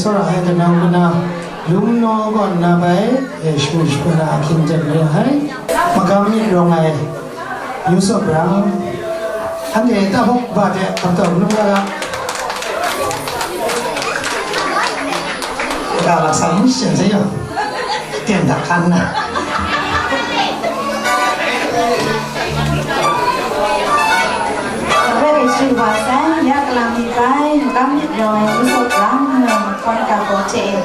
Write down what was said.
sora hai the now na lum no gon na bai shush na kin jan le hai Magam Myit Rawng ai Yusuf Brang ane ta hok ba de tam tam nu la ka la sam shen se yo tian da kan na Sự hòa sáng giác làm thì cái Magam Myit rồi với số lắm con cả bộ trẻ